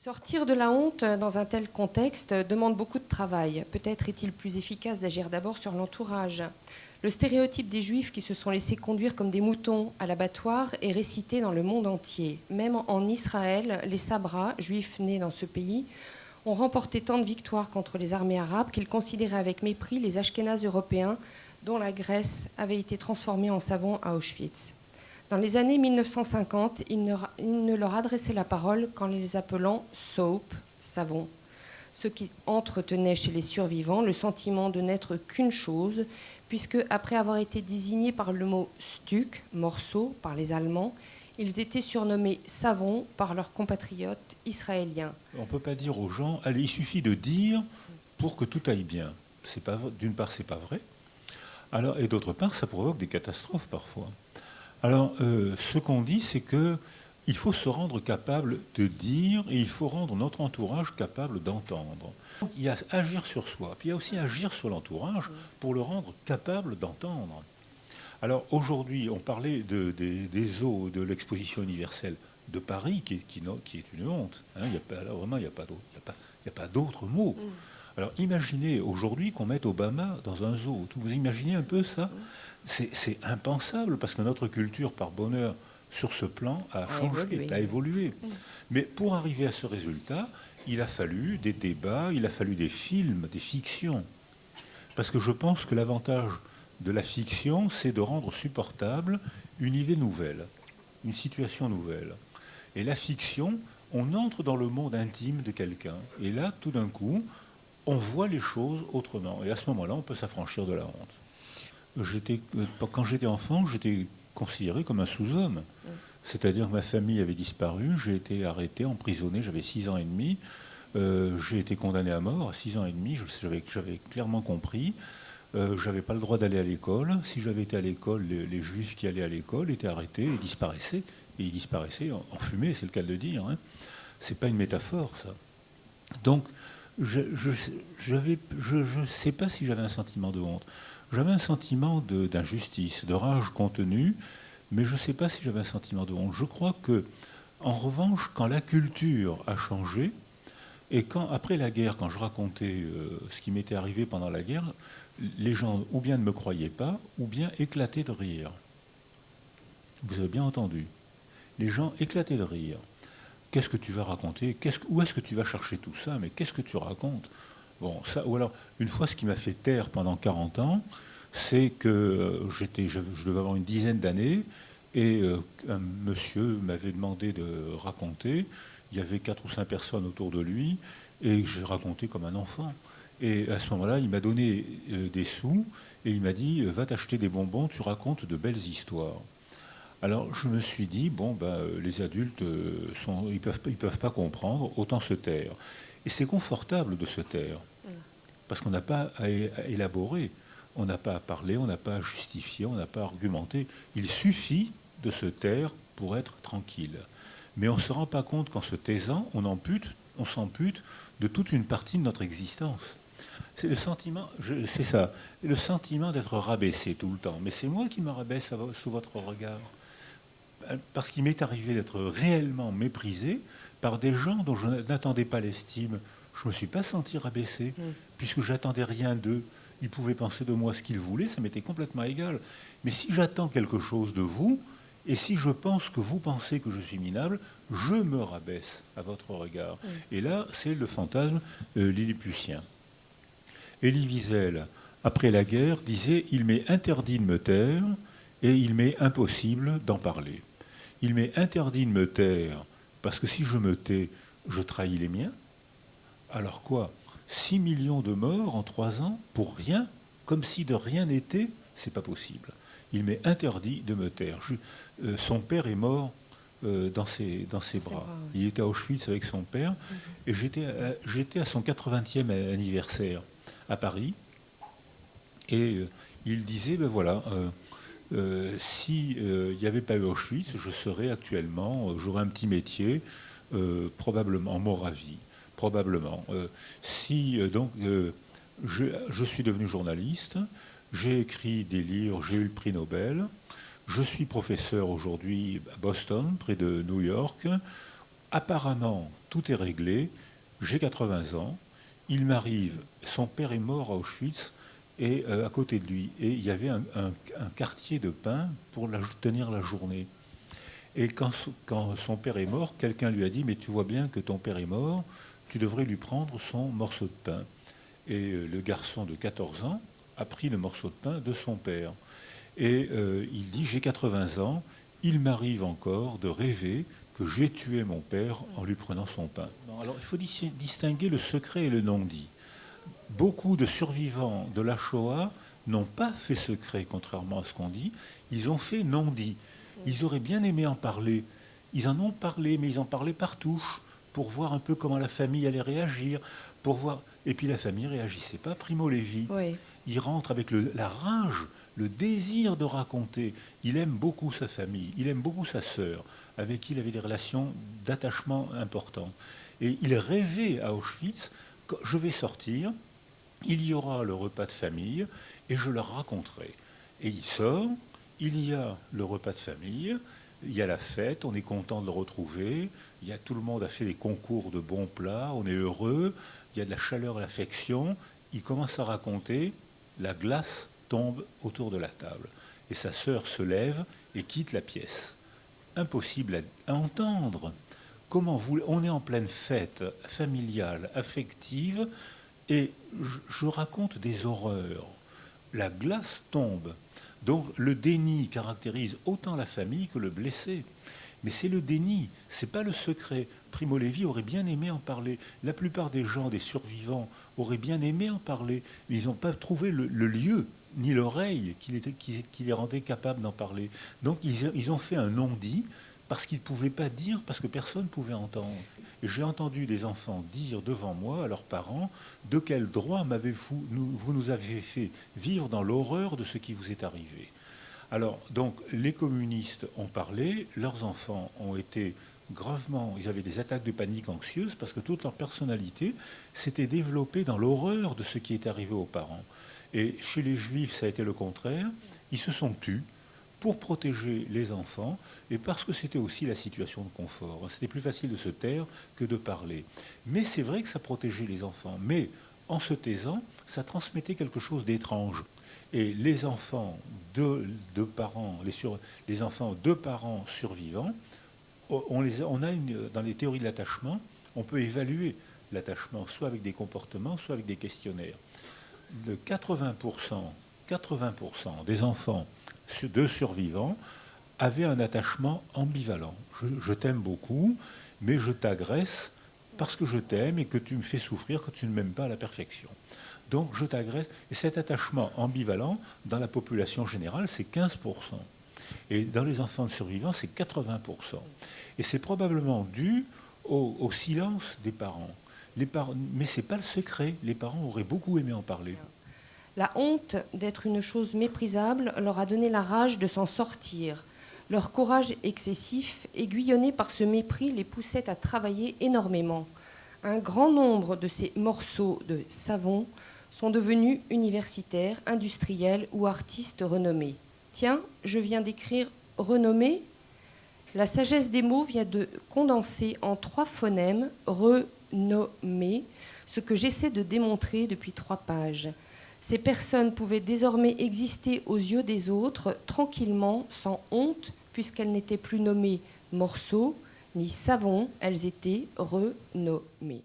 Sortir de la honte dans un tel contexte demande beaucoup de travail. Peut-être est-il plus efficace d'agir d'abord sur l'entourage. Le stéréotype des Juifs qui se sont laissés conduire comme des moutons à l'abattoir est récité dans le monde entier. Même en Israël, les Sabras, juifs nés dans ce pays, ont remporté tant de victoires contre les armées arabes qu'ils considéraient avec mépris les Ashkénazes européens dont la graisse avait été transformée en savon à Auschwitz. Dans les années 1950, il ne leur adressait la parole qu'en les appelant soap, savon, ce qui entretenait chez les survivants le sentiment de n'être qu'une chose, puisque, après avoir été désignés par le mot Stück, morceau, par les Allemands, ils étaient surnommés savons par leurs compatriotes israéliens. On ne peut pas dire aux gens, allez, il suffit de dire pour que tout aille bien. D'une part, c'est pas vrai. Alors, et d'autre part, ça provoque des catastrophes parfois. Alors, ce qu'on dit, c'est que il faut se rendre capable de dire et il faut rendre notre entourage capable d'entendre. Il y a agir sur soi, puis il y a aussi agir sur l'entourage pour le rendre capable d'entendre. Alors aujourd'hui, on parlait des eaux de l'exposition universelle de Paris, qui est une honte. Hein, vraiment, il n'y a pas d'autre mot. Alors imaginez aujourd'hui qu'on mette Obama dans un zoo. Vous imaginez un peu ça? C'est impensable, parce que notre culture, par bonheur, sur ce plan, a changé, a évolué. Mais pour arriver à ce résultat, il a fallu des débats, il a fallu des films, des fictions. Parce que je pense que l'avantage de la fiction, c'est de rendre supportable une idée nouvelle, une situation nouvelle. Et la fiction, on entre dans le monde intime de quelqu'un. Et là, tout d'un coup, on voit les choses autrement. Et à ce moment-là, on peut s'affranchir de la honte. Quand j'étais enfant, j'étais considéré comme un sous-homme. C'est-à-dire que ma famille avait disparu, j'ai été arrêté, emprisonné, j'avais 6 ans et demi. J'ai été condamné à mort à 6 ans et demi, j'avais clairement compris. J'avais pas le droit d'aller à l'école. Si j'avais été à l'école, les juifs qui allaient à l'école étaient arrêtés et disparaissaient. Et ils disparaissaient en fumée, c'est le cas de le dire. Hein. C'est pas une métaphore, ça. Donc, je ne sais pas si j'avais un sentiment de honte. J'avais un sentiment d'injustice, de rage contenue, mais je ne sais pas si j'avais un sentiment de honte. Je crois que, en revanche, quand la culture a changé, et après la guerre, quand je racontais ce qui m'était arrivé pendant la guerre, les gens ou bien ne me croyaient pas, ou bien éclataient de rire. Vous avez bien entendu. Les gens éclataient de rire. Qu'est-ce que tu vas raconter? Où est-ce que tu vas chercher tout ça? Mais qu'est-ce que tu racontes? Bon, ça, ou alors, une fois, ce qui m'a fait taire pendant 40 ans, c'est que je devais avoir une dizaine d'années, et un monsieur m'avait demandé de raconter. Il y avait 4 ou 5 personnes autour de lui, et j'ai raconté comme un enfant. Et à ce moment-là, il m'a donné des sous, et il m'a dit, va t'acheter des bonbons, tu racontes de belles histoires. Alors je me suis dit, bon, les adultes, ils peuvent pas comprendre, autant se taire. Et c'est confortable de se taire, parce qu'on n'a pas à élaborer, on n'a pas à parler, on n'a pas à justifier, on n'a pas à argumenter. Il suffit de se taire pour être tranquille. Mais on ne se rend pas compte qu'en se taisant, on s'ampute de toute une partie de notre existence. C'est le sentiment, c'est ça, le sentiment d'être rabaissé tout le temps. Mais c'est moi qui me rabaisse sous votre regard. Parce qu'il m'est arrivé d'être réellement méprisé par des gens dont je n'attendais pas l'estime. Je ne me suis pas senti rabaissé, puisque j'attendais rien d'eux. Ils pouvaient penser de moi ce qu'ils voulaient, ça m'était complètement égal. Mais si j'attends quelque chose de vous, et si je pense que vous pensez que je suis minable, je me rabaisse à votre regard. Et là, c'est le fantasme lilliputien. Elie Wiesel, après la guerre, disait « Il m'est interdit de me taire et il m'est impossible d'en parler. Il m'est interdit de me taire parce que si je me tais, je trahis les miens. Alors quoi? 6 millions de morts en 3 ans pour rien, comme si de rien n'était, c'est pas possible. Il m'est interdit de me taire. Son père est mort dans ses bras. Il était à Auschwitz avec son père, et j'étais à son 80e anniversaire à Paris, et il disait, ben voilà, si il n'y avait pas eu Auschwitz, je serais actuellement, j'aurais un petit métier, probablement en Moravie, probablement. Je suis devenu journaliste, j'ai écrit des livres, j'ai eu le prix Nobel, je suis professeur aujourd'hui à Boston, près de New York. apparemment, tout est réglé, j'ai 80 ans, il m'arrive, son père est mort à Auschwitz, et à côté de lui, et il y avait un quartier de pain pour tenir la journée. Et quand son père est mort, quelqu'un lui a dit « Mais tu vois bien que ton père est mort, tu devrais lui prendre son morceau de pain. » Et le garçon de 14 ans a pris le morceau de pain de son père. Et il dit « J'ai 80 ans, il m'arrive encore de rêver que j'ai tué mon père en lui prenant son pain. » Alors il faut distinguer le secret et le non-dit. Beaucoup de survivants de la Shoah n'ont pas fait secret, contrairement à ce qu'on dit, ils ont fait non-dit. Ils auraient bien aimé en parler. Ils en ont parlé, mais ils en parlaient par touche, pour voir un peu comment la famille allait réagir, pour voir. Et puis la famille ne réagissait pas. Primo Levi, Oui. il rentre avec la rage, le désir de raconter. Il aime beaucoup sa famille, il aime beaucoup sa sœur, avec qui il avait des relations d'attachement importantes. Et il rêvait à Auschwitz, je vais sortir, il y aura le repas de famille, et je leur raconterai. Et il sort, il y a le repas de famille, il y a la fête, on est content de le retrouver, tout le monde a fait des concours de bons plats, on est heureux, il y a de la chaleur et l'affection. Il commence à raconter, la glace tombe autour de la table. Et sa sœur se lève et quitte la pièce. Impossible à entendre. On est en pleine fête familiale, affective, et je raconte des horreurs. La glace tombe. Donc le déni caractérise autant la famille que le blessé. Mais c'est le déni, c'est pas le secret. Primo Levi aurait bien aimé en parler. La plupart des gens, des survivants, auraient bien aimé en parler. Mais ils n'ont pas trouvé le lieu, ni l'oreille qui les rendait capables d'en parler. Donc ils ont fait un non-dit parce qu'ils ne pouvaient pas dire, parce que personne ne pouvait entendre. Et j'ai entendu des enfants dire devant moi à leurs parents, de quel droit vous nous avez fait vivre dans l'horreur de ce qui vous est arrivé. Alors, donc, les communistes ont parlé, leurs enfants ont été gravement, ils avaient des attaques de panique anxieuse parce que toute leur personnalité s'était développée dans l'horreur de ce qui est arrivé aux parents. Et chez les juifs, ça a été le contraire. Ils se sont tus pour protéger les enfants et parce que c'était aussi la situation de confort. C'était plus facile de se taire que de parler. Mais c'est vrai que ça protégeait les enfants. Mais en se taisant, ça transmettait quelque chose d'étrange. Et les enfants de parents, les enfants de parents survivants, dans les théories de l'attachement, on peut évaluer l'attachement soit avec des comportements, soit avec des questionnaires. De 80% des enfants de survivants avaient un attachement ambivalent. Je t'aime beaucoup, mais je t'agresse parce que je t'aime et que tu me fais souffrir quand tu ne m'aimes pas à la perfection. Donc je t'agresse. Et cet attachement ambivalent, dans la population générale, c'est 15%. Et dans les enfants de survivants, c'est 80%. Et c'est probablement dû au silence des parents. Mais ce n'est pas le secret. Les parents auraient beaucoup aimé en parler. La honte d'être une chose méprisable leur a donné la rage de s'en sortir. Leur courage excessif, aiguillonné par ce mépris, les poussait à travailler énormément. Un grand nombre de ces morceaux de savon sont devenus universitaires, industriels ou artistes renommés. Tiens, je viens d'écrire « renommé ». La sagesse des mots vient de condenser en 3 phonèmes « renommé », ce que j'essaie de démontrer depuis 3 pages. Ces personnes pouvaient désormais exister aux yeux des autres tranquillement, sans honte, puisqu'elles n'étaient plus nommées morceaux ni savon, elles étaient renommées.